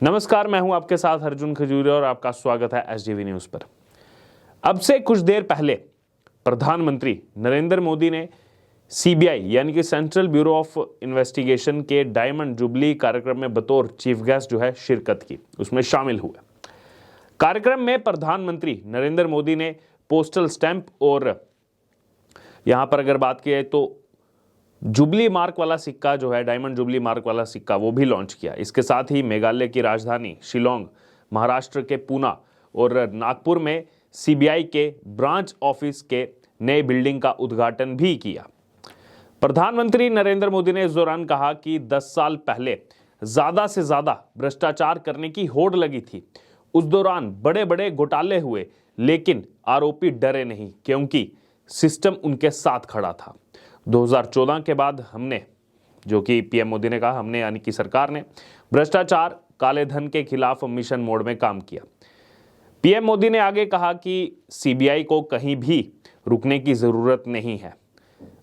नमस्कार, मैं हूं आपके साथ अर्जुन खजूरिया और आपका स्वागत है एसडीवी न्यूज पर। अब से कुछ देर पहले प्रधानमंत्री नरेंद्र मोदी ने सीबीआई यानी कि सेंट्रल ब्यूरो ऑफ इन्वेस्टिगेशन के डायमंड जुबली कार्यक्रम में बतौर चीफ गेस्ट शिरकत की, उसमें शामिल हुए। कार्यक्रम में प्रधानमंत्री नरेंद्र मोदी ने पोस्टल स्टैंप और यहां पर अगर बात की जाए तो जुबली मार्क वाला सिक्का डायमंड जुबली मार्क वाला सिक्का वो भी लॉन्च किया। इसके साथ ही मेघालय की राजधानी शिलोंग, महाराष्ट्र के पूना और नागपुर में सीबीआई के ब्रांच ऑफिस के नए बिल्डिंग का उद्घाटन भी किया। प्रधानमंत्री नरेंद्र मोदी ने इस दौरान कहा कि 10 साल पहले ज्यादा से ज्यादा भ्रष्टाचार करने की होड़ लगी थी। उस दौरान बड़े बड़े घोटाले हुए, लेकिन आरोपी डरे नहीं क्योंकि सिस्टम उनके साथ खड़ा था। 2014 के बाद हमने, जो कि पीएम मोदी ने कहा, हमने यानी कि सरकार ने भ्रष्टाचार काले धन के खिलाफ मिशन मोड में काम किया। पीएम मोदी ने आगे कहा कि सीबीआई को कहीं भी रुकने की जरूरत नहीं है।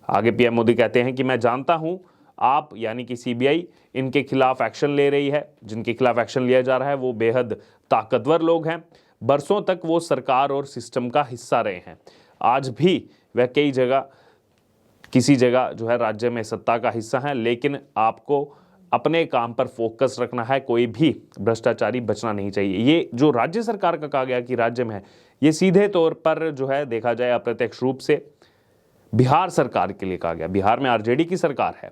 आगे पीएम मोदी कहते हैं कि मैं जानता हूं आप यानी कि सीबीआई इनके खिलाफ एक्शन ले रही है। जिनके खिलाफ एक्शन लिया जा रहा है वो बेहद ताकतवर लोग हैं। बरसों तक वो सरकार और सिस्टम का हिस्सा रहे हैं। आज भी वह कई जगह किसी जगह राज्य में सत्ता का हिस्सा है, लेकिन आपको अपने काम पर फोकस रखना है। कोई भी भ्रष्टाचारी बचना नहीं चाहिए। ये जो राज्य सरकार का कहा गया कि राज्य में है, ये सीधे तौर पर देखा जाए अप्रत्यक्ष रूप से बिहार सरकार के लिए कहा गया। बिहार में आरजेडी की सरकार है।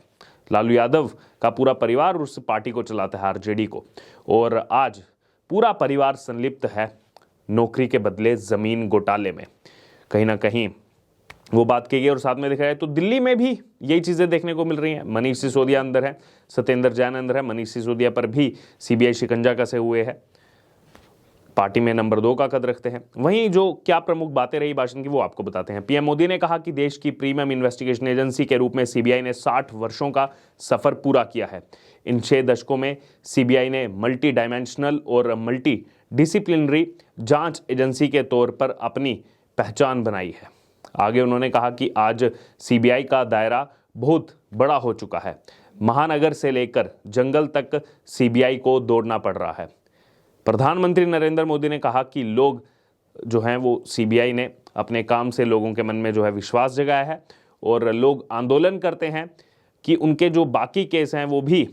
लालू यादव का पूरा परिवार उस पार्टी को चलाता है, आरजेडी को, और आज पूरा परिवार संलिप्त है नौकरी के बदले जमीन घोटाले में। कहीं ना कहीं वो बात की गई और साथ में देखा जाए तो दिल्ली में भी यही चीजें देखने को मिल रही हैं। मनीष सिसोदिया अंदर है, सत्येंद्र जैन अंदर है। मनीष सिसोदिया पर भी सीबीआई शिकंजा कसे हुए है। पार्टी में नंबर 2 का कद रखते हैं। वहीं जो क्या प्रमुख बातें रही भाषण की वो आपको बताते हैं। पीएम मोदी ने कहा कि देश की प्रीमियम इन्वेस्टिगेशन एजेंसी के रूप में सीबीआई ने 60 वर्षों का सफर पूरा किया है। इन 6 दशकों में सीबीआई ने मल्टी डायमेंशनल और मल्टी डिसिप्लिनरी जांच एजेंसी के तौर पर अपनी पहचान बनाई है। आगे उन्होंने कहा कि आज सीबीआई का दायरा बहुत बड़ा हो चुका है। महानगर से लेकर जंगल तक सीबीआई को दौड़ना पड़ रहा है। प्रधानमंत्री नरेंद्र मोदी ने कहा कि लोग वो सीबीआई ने अपने काम से लोगों के मन में विश्वास जगाया है और लोग आंदोलन करते हैं कि उनके जो बाकी केस हैं वो भी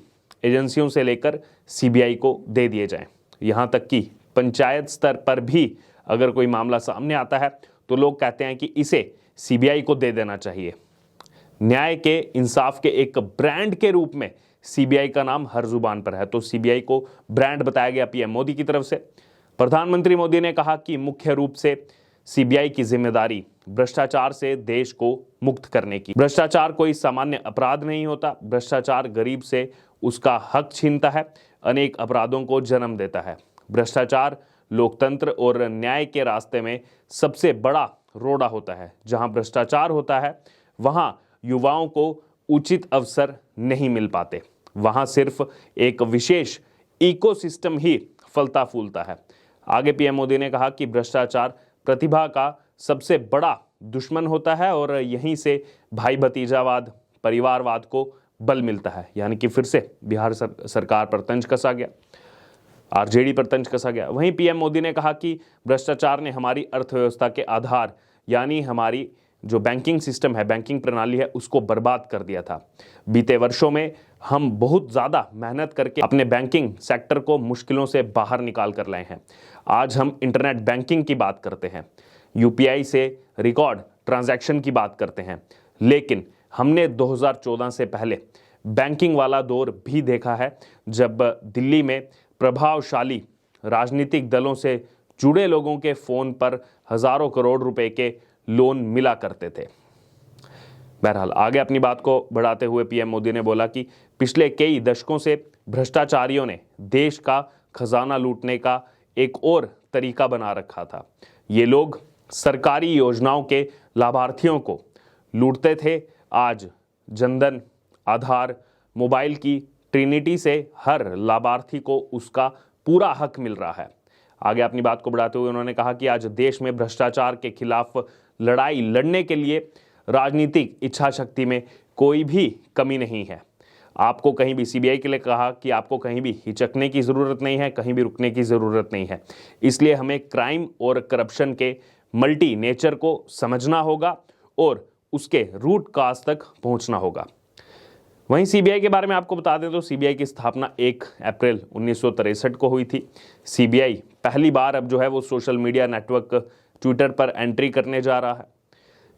एजेंसियों से लेकर सीबीआई को दे दिए जाएं। यहाँ तक कि पंचायत स्तर पर भी अगर कोई मामला सामने आता है तो लोग कहते हैं कि इसे सीबीआई को दे देना चाहिए। न्याय के, इंसाफ के एक ब्रांड के रूप में सीबीआई का नाम हर जुबान पर है, तो सीबीआई को ब्रांड बताया गया पीएम मोदी की तरफ से। प्रधानमंत्री मोदी ने कहा कि मुख्य रूप से सीबीआई की जिम्मेदारी भ्रष्टाचार से देश को मुक्त करने की। भ्रष्टाचार कोई सामान्य अपराध नहीं होता। भ्रष्टाचार गरीब से उसका हक छीनता है, अनेक अपराधों को जन्म देता है। भ्रष्टाचार लोकतंत्र और न्याय के रास्ते में सबसे बड़ा रोड़ा होता है। जहां भ्रष्टाचार होता है वहां युवाओं को उचित अवसर नहीं मिल पाते। वहां सिर्फ एक विशेष इकोसिस्टम ही फलता फूलता है। आगे पीएम मोदी ने कहा कि भ्रष्टाचार प्रतिभा का सबसे बड़ा दुश्मन होता है और यहीं से भाई भतीजावाद, परिवारवाद को बल मिलता है। यानी कि फिर से बिहार सरकार पर तंज कसा गया, आरजेडी पर तंज कसा गया। वहीं पीएम मोदी ने कहा कि भ्रष्टाचार ने हमारी अर्थव्यवस्था के आधार यानी हमारी जो बैंकिंग सिस्टम है, बैंकिंग प्रणाली है, उसको बर्बाद कर दिया था। बीते वर्षों में हम बहुत ज़्यादा मेहनत करके अपने बैंकिंग सेक्टर को मुश्किलों से बाहर निकाल कर लाए हैं। आज हम इंटरनेट बैंकिंग की बात करते हैं, यूपीआई से रिकॉर्ड ट्रांजैक्शन की बात करते हैं, लेकिन हमने 2014 से पहले बैंकिंग वाला दौर भी देखा है जब दिल्ली में प्रभावशाली राजनीतिक दलों से जुड़े लोगों के फोन पर हजारों करोड़ रुपए के लोन मिला करते थे। बहरहाल आगे अपनी बात को बढ़ाते हुए पीएम मोदी ने बोला कि पिछले कई दशकों से भ्रष्टाचारियों ने देश का खजाना लूटने का एक और तरीका बना रखा था। ये लोग सरकारी योजनाओं के लाभार्थियों को लूटते थे। आज जनधन, आधार, मोबाइल की ट्रिनिटी से हर लाभार्थी को उसका पूरा हक मिल रहा है। आगे अपनी बात को बढ़ाते हुए उन्होंने कहा कि आज देश में भ्रष्टाचार के खिलाफ लड़ाई लड़ने के लिए राजनीतिक इच्छा शक्ति में कोई भी कमी नहीं है। आपको कहीं भी, सीबीआई के लिए कहा कि आपको कहीं भी हिचकने की ज़रूरत नहीं है, कहीं भी रुकने की ज़रूरत नहीं है। इसलिए हमें क्राइम और करप्शन के मल्टी नेचर को समझना होगा और उसके रूट काज तक पहुंचना होगा। वहीं सीबीआई के बारे में आपको बता दें तो सीबीआई की स्थापना 1 अप्रैल 1963 को हुई थी। सीबीआई पहली बार अब जो है वो सोशल मीडिया नेटवर्क ट्विटर पर एंट्री करने जा रहा है।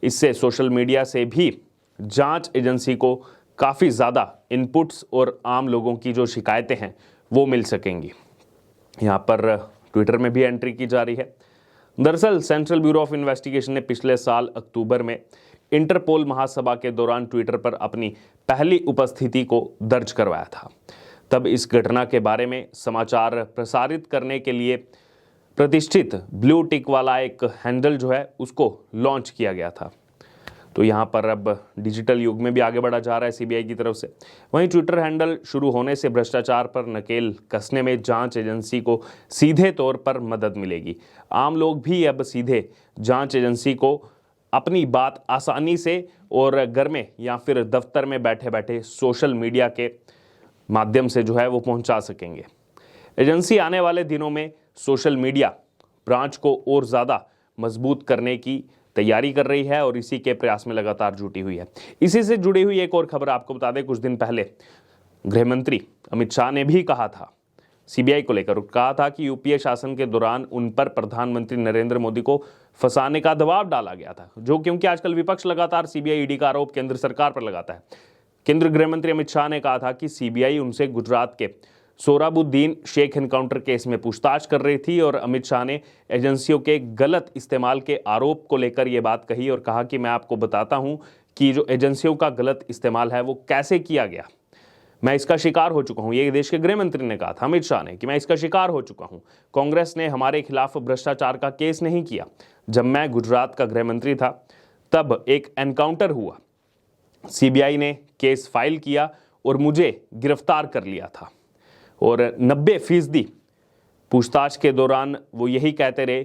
इससे सोशल मीडिया से भी जांच एजेंसी को काफ़ी ज़्यादा इनपुट्स और आम लोगों की जो शिकायतें हैं वो मिल सकेंगी। यहाँ पर ट्विटर में भी एंट्री की जा रही है। दरअसल सेंट्रल ब्यूरो ऑफ इन्वेस्टिगेशन ने पिछले साल अक्टूबर में इंटरपोल महासभा के दौरान ट्विटर पर अपनी पहली उपस्थिति को दर्ज करवाया था। तब इस घटना के बारे में समाचार प्रसारित करने के लिए प्रतिष्ठित ब्लू टिक वाला एक हैंडल जो है उसको लॉन्च किया गया था। तो यहाँ पर अब डिजिटल युग में भी आगे बढ़ा जा रहा है सीबीआई की तरफ से। वहीं ट्विटर हैंडल शुरू होने से भ्रष्टाचार पर नकेल कसने में जांच एजेंसी को सीधे तौर पर मदद मिलेगी। आम लोग भी अब सीधे जांच एजेंसी को अपनी बात आसानी से और घर में या फिर दफ्तर में बैठे बैठे सोशल मीडिया के माध्यम से जो है वो पहुंचा सकेंगे। एजेंसी आने वाले दिनों में सोशल मीडिया ब्रांच को और ज़्यादा मजबूत करने की तैयारी कर रही है और इसी के प्रयास में लगातार जुटी हुई है। इसी से जुड़ी हुई एक और खबर आपको बता दें, कुछ दिन पहले गृह मंत्री अमित शाह ने भी कहा था सीबीआई को लेकर, कहा था कि यूपीए शासन के दौरान उन पर प्रधानमंत्री नरेंद्र मोदी को फंसाने का दबाव डाला गया था, जो क्योंकि आजकल विपक्ष लगातार सीबीआई ईडी का आरोप केंद्र सरकार पर लगाता है। केंद्रीय गृह मंत्री अमित शाह ने कहा था कि सीबीआई उनसे गुजरात के सोहराबुद्दीन शेख एनकाउंटर केस में पूछताछ कर रही थी और अमित शाह ने एजेंसियों के गलत इस्तेमाल के आरोप को लेकर यह बात कही और कहा कि मैं आपको बताता हूं कि जो एजेंसियों का गलत इस्तेमाल है वो कैसे किया गया। मैं इसका शिकार हो चुका हूं। ये देश के गृह मंत्री ने कहा था अमित शाह ने कि मैं इसका शिकार हो चुका हूं। कांग्रेस ने हमारे खिलाफ भ्रष्टाचार का केस नहीं किया। जब मैं गुजरात का गृह मंत्री था तब एक एनकाउंटर हुआ, सीबीआई ने केस फाइल किया और मुझे गिरफ्तार कर लिया था और 90% पूछताछ के दौरान वो यही कहते रहे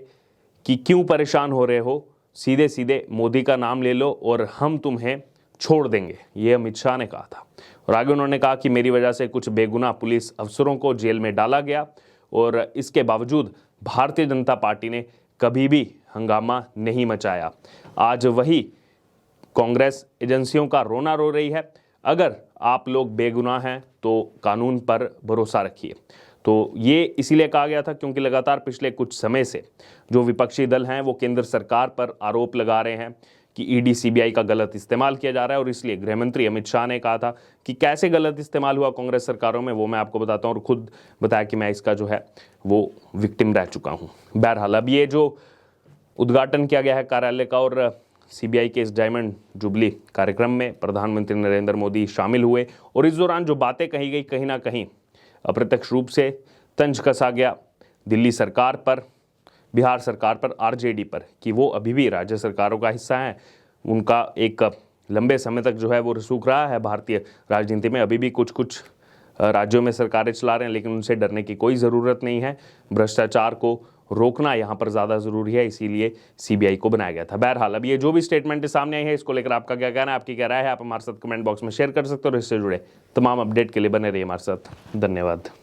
कि क्यों परेशान हो रहे हो, सीधे सीधे मोदी का नाम ले लो और हम तुम्हें छोड़ देंगे। ये अमित शाह ने कहा था। और आगे उन्होंने कहा कि मेरी वजह से कुछ बेगुनाह पुलिस अफसरों को जेल में डाला गया और इसके बावजूद भारतीय जनता पार्टी ने कभी भी हंगामा नहीं मचाया। आज वही कांग्रेस एजेंसियों का रोना रो रही है। अगर आप लोग बेगुनाह हैं तो कानून पर भरोसा रखिए। तो ये इसीलिए कहा गया था क्योंकि लगातार पिछले कुछ समय से जो विपक्षी दल हैं वो केंद्र सरकार पर आरोप लगा रहे हैं कि ईडी सीबीआई का गलत इस्तेमाल किया जा रहा है और इसलिए गृह मंत्री अमित शाह ने कहा था कि कैसे गलत इस्तेमाल हुआ कांग्रेस सरकारों में वो मैं आपको बताता हूं और खुद बताया कि मैं इसका जो है वो विक्टिम रह चुका हूं। बहरहाल अब ये जो उद्घाटन किया गया है कार्यालय का और सीबीआई के इस डायमंड जुबली कार्यक्रम में प्रधानमंत्री नरेंद्र मोदी शामिल हुए और इस दौरान जो बातें कही गई कहीं ना कहीं अप्रत्यक्ष रूप से तंज कसा गया दिल्ली सरकार पर, बिहार सरकार पर, आरजेडी पर कि वो अभी भी राज्य सरकारों का हिस्सा हैं। उनका एक लंबे समय तक जो है वो रसूख रहा है भारतीय राजनीति में। अभी भी कुछ कुछ राज्यों में सरकारें चला रहे हैं लेकिन उनसे डरने की कोई ज़रूरत नहीं है। भ्रष्टाचार को रोकना यहाँ पर ज़्यादा ज़रूरी है, इसीलिए सीबीआई को बनाया गया था। बहरहाल अब ये जो भी स्टेटमेंट सामने आई है इसको लेकर आपका क्या कहना है, आपकी क्या राय है, आप हमारे साथ कमेंट बॉक्स में शेयर कर सकते हो और इससे जुड़े तमाम अपडेट के लिए बने रहिए हमारे साथ। धन्यवाद।